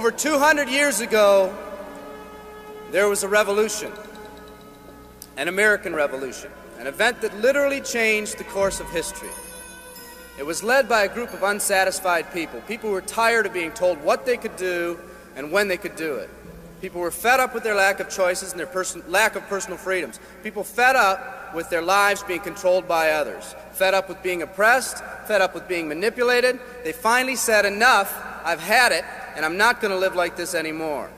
Over 200 years ago, there was a revolution, an American Revolution, an event that literally changed the course of history. It was led by a group of unsatisfied people. People who were tired of being told what they could do and when they could do it. People were fed up with their lack of choices and their lack of personal freedoms. People fed up with their lives being controlled by others. Fed up with being oppressed, fed up with being manipulated. They finally said, enough, I've had it, and I'm not going to live like this anymore.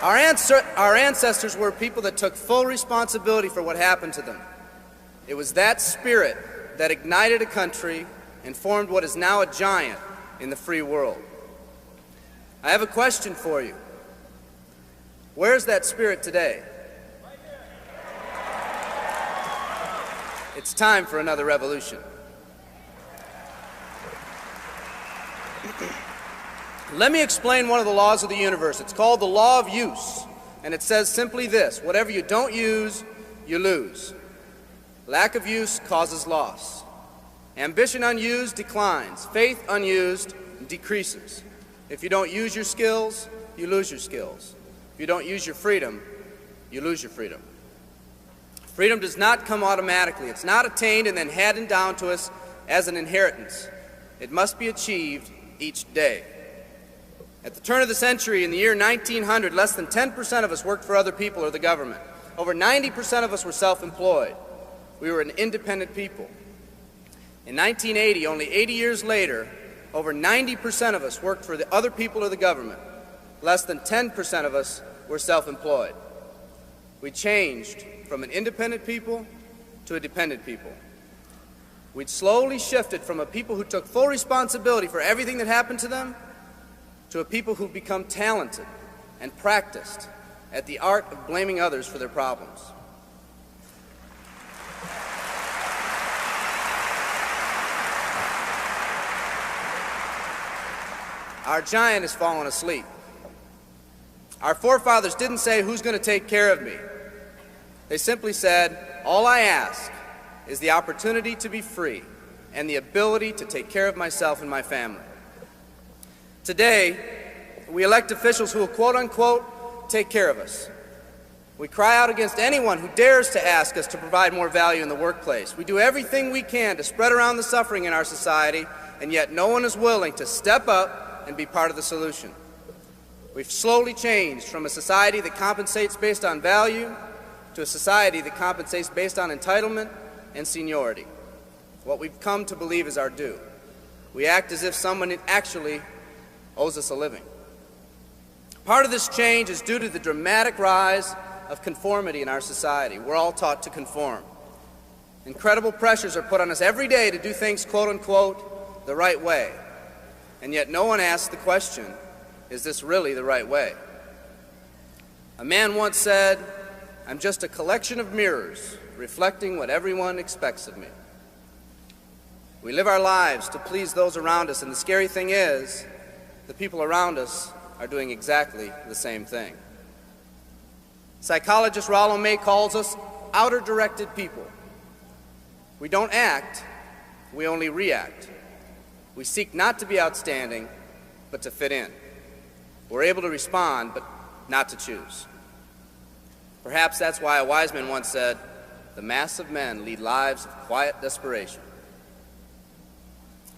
Our ancestors were people that took full responsibility for what happened to them. It was that spirit that ignited a country and formed what is now a giant in the free world. I have a question for you. Where's that spirit today? It's time for another revolution. Let me explain one of the laws of the universe. It's called the law of use, and it says simply this: whatever you don't use, you lose. Lack of use causes loss. Ambition unused declines. Faith unused decreases. If you don't use your skills, you lose your skills. If you don't use your freedom, you lose your freedom. Freedom does not come automatically. It's not attained and then handed down to us as an inheritance. It must be achieved each day. At the turn of the century, in the year 1900, less than 10% of us worked for other people or the government. Over 90% of us were self-employed. We were an independent people. In 1980, only 80 years later, over 90% of us worked for the other people or the government. Less than 10% of us were self-employed. We changed from an independent people to a dependent people. We'd slowly shifted from a people who took full responsibility for everything that happened to them to a people who've become talented and practiced at the art of blaming others for their problems. Our giant has fallen asleep. Our forefathers didn't say, who's going to take care of me? They simply said, all I ask is the opportunity to be free and the ability to take care of myself and my family. Today, we elect officials who will quote-unquote take care of us. We cry out against anyone who dares to ask us to provide more value in the workplace. We do everything we can to spread around the suffering in our society, and yet no one is willing to step up and be part of the solution. We've slowly changed from a society that compensates based on value to a society that compensates based on entitlement and seniority. What we've come to believe is our due. We act as if someone actually owes us a living. Part of this change is due to the dramatic rise of conformity in our society. We're all taught to conform. Incredible pressures are put on us every day to do things, quote-unquote, the right way. And yet no one asks the question, is this really the right way? A man once said, I'm just a collection of mirrors reflecting what everyone expects of me. We live our lives to please those around us, and the scary thing is, the people around us are doing exactly the same thing. Psychologist Rollo May calls us outer-directed people. We don't act, we only react. We seek not to be outstanding, but to fit in. We're able to respond, but not to choose. Perhaps that's why a wise man once said, the mass of men lead lives of quiet desperation.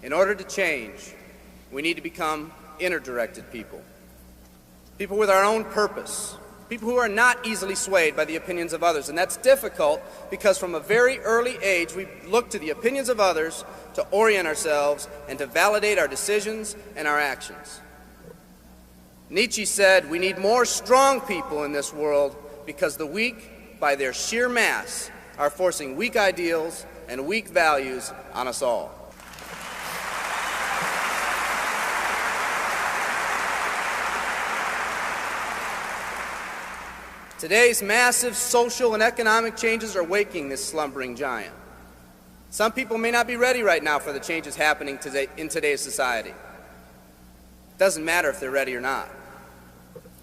In order to change, we need to become inner-directed people. People with our own purpose. People who are not easily swayed by the opinions of others. And that's difficult because from a very early age, we look to the opinions of others to orient ourselves and to validate our decisions and our actions. Nietzsche said, we need more strong people in this world because the weak, by their sheer mass, are forcing weak ideals and weak values on us all. Today's massive social and economic changes are waking this slumbering giant. Some people may not be ready right now for the changes happening today in today's society. It doesn't matter if they're ready or not.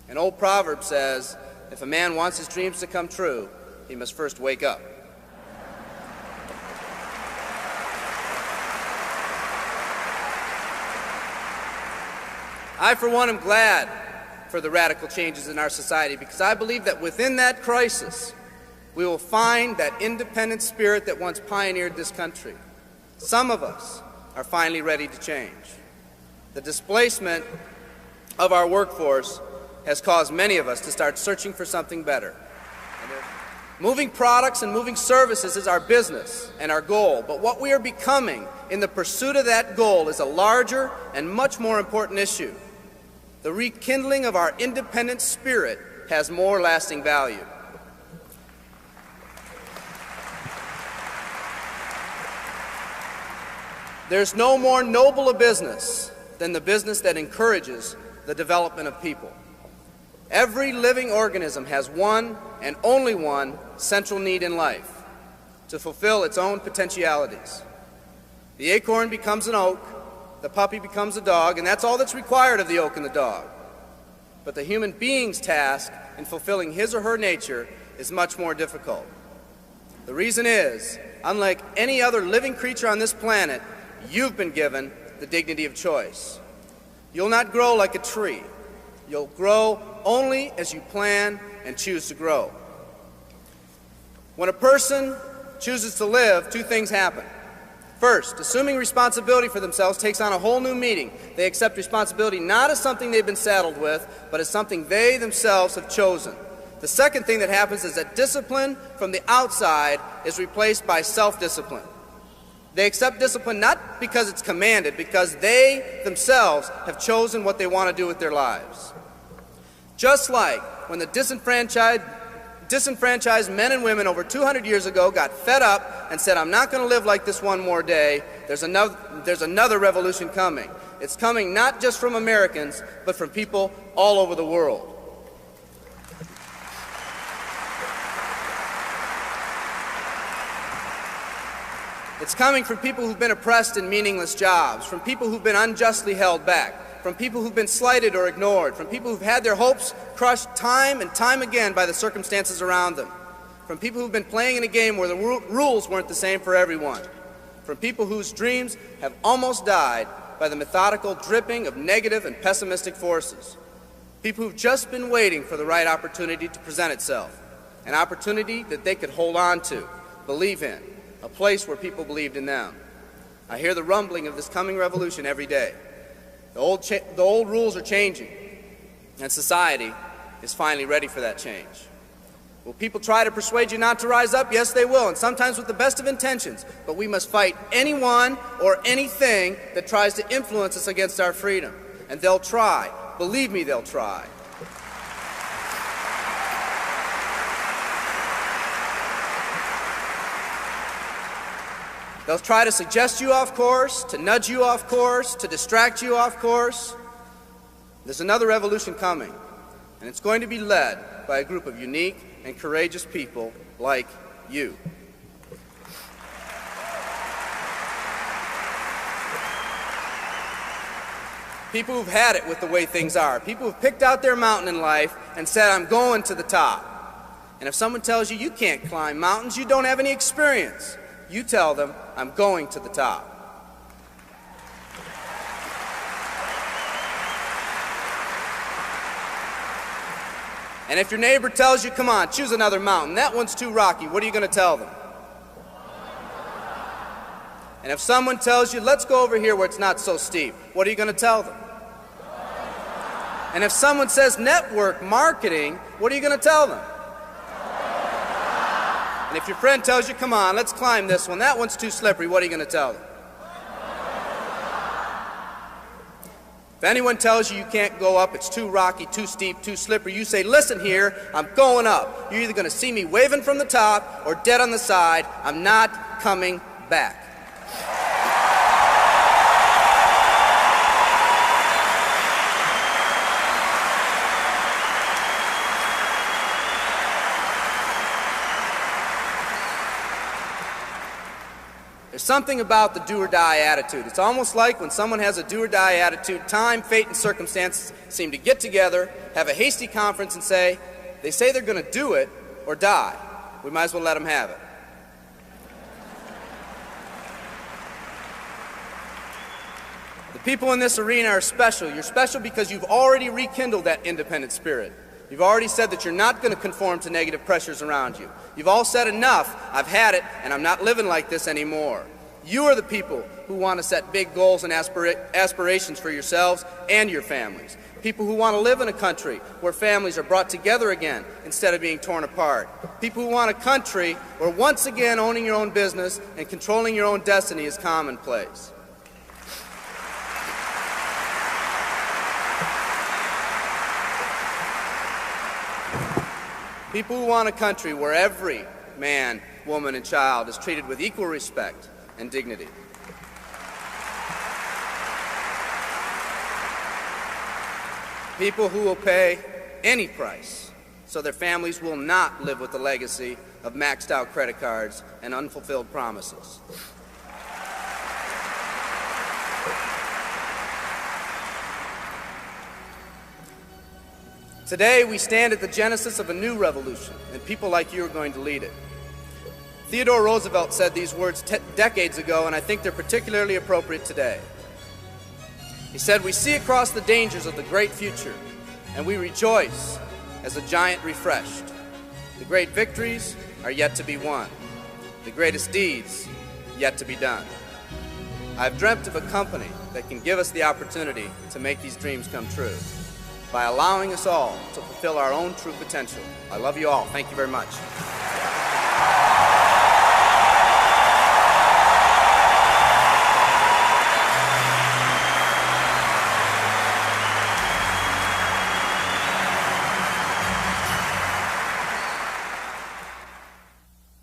An old proverb says, if a man wants his dreams to come true, he must first wake up. I, for one, am glad for the radical changes in our society because I believe that within that crisis, we will find that independent spirit that once pioneered this country. Some of us are finally ready to change. The displacement of our workforce has caused many of us to start searching for something better. Moving products and moving services is our business and our goal, but what we are becoming in the pursuit of that goal is a larger and much more important issue. The rekindling of our independent spirit has more lasting value. There's no more noble a business than the business that encourages the development of people. Every living organism has one and only one central need in life: to fulfill its own potentialities. The acorn becomes an oak, the puppy becomes a dog, and that's all that's required of the oak and the dog. But the human being's task in fulfilling his or her nature is much more difficult. The reason is, unlike any other living creature on this planet, you've been given the dignity of choice. You'll not grow like a tree. You'll grow only as you plan and choose to grow. When a person chooses to live, two things happen. First, assuming responsibility for themselves takes on a whole new meaning. They accept responsibility not as something they've been saddled with, but as something they themselves have chosen. The second thing that happens is that discipline from the outside is replaced by self-discipline. They accept discipline not because it's commanded, because they themselves have chosen what they want to do with their lives. Just like when the disenfranchised men and women over 200 years ago got fed up and said, "I'm not going to live like this one more day," there's another revolution coming. It's coming not just from Americans, but from people all over the world. It's coming from people who've been oppressed in meaningless jobs, from people who've been unjustly held back, from people who've been slighted or ignored, from people who've had their hopes crushed time and time again by the circumstances around them, from people who've been playing in a game where the rules weren't the same for everyone, from people whose dreams have almost died by the methodical dripping of negative and pessimistic forces, people who've just been waiting for the right opportunity to present itself, an opportunity that they could hold on to, believe in, a place where people believed in them. I hear the rumbling of this coming revolution every day. The old rules are changing, and society is finally ready for that change. Will people try to persuade you not to rise up? Yes, they will, and sometimes with the best of intentions. But we must fight anyone or anything that tries to influence us against our freedom. And they'll try. Believe me, they'll try. They'll try to suggest you off course, to nudge you off course, to distract you off course. There's another revolution coming, and it's going to be led by a group of unique and courageous people like you. People who've had it with the way things are. People who've picked out their mountain in life and said, "I'm going to the top." And if someone tells you you can't climb mountains, you don't have any experience, you tell them, "I'm going to the top." And if your neighbor tells you, "Come on, choose another mountain, that one's too rocky," what are you going to tell them? And if someone tells you, "Let's go over here where it's not so steep," what are you going to tell them? And if someone says network marketing, what are you going to tell them? And if your friend tells you, "Come on, let's climb this one, that one's too slippery," what are you going to tell them? If anyone tells you you can't go up, it's too rocky, too steep, too slippery, you say, "Listen here, I'm going up. You're either going to see me waving from the top or dead on the side. I'm not coming back." There's something about the do-or-die attitude. It's almost like when someone has a do-or-die attitude, time, fate, and circumstances seem to get together, have a hasty conference, and say, they say they're going to do it or die. We might as well let them have it. The People in this arena are special. You're special because you've already rekindled that independent spirit. You've already said that you're not going to conform to negative pressures around you. You've all said enough, I've had it, and I'm not living like this anymore. You are the people who want to set big goals and aspirations for yourselves and your families. People who want to live in a country where families are brought together again instead of being torn apart. People who want a country where once again owning your own business and controlling your own destiny is commonplace. People who want a country where every man, woman, and child is treated with equal respect and dignity. People who will pay any price so their families will not live with the legacy of maxed out credit cards and unfulfilled promises. Today, we stand at the genesis of a new revolution, and people like you are going to lead it. Theodore Roosevelt said these words decades ago, and I think they're particularly appropriate today. He said, "We see across the dangers of the great future, and we rejoice as a giant refreshed. The great victories are yet to be won, the greatest deeds yet to be done. I've dreamt of a company that can give us the opportunity to make these dreams come true by allowing us all to fulfill our own true potential. I love you all. Thank you very much."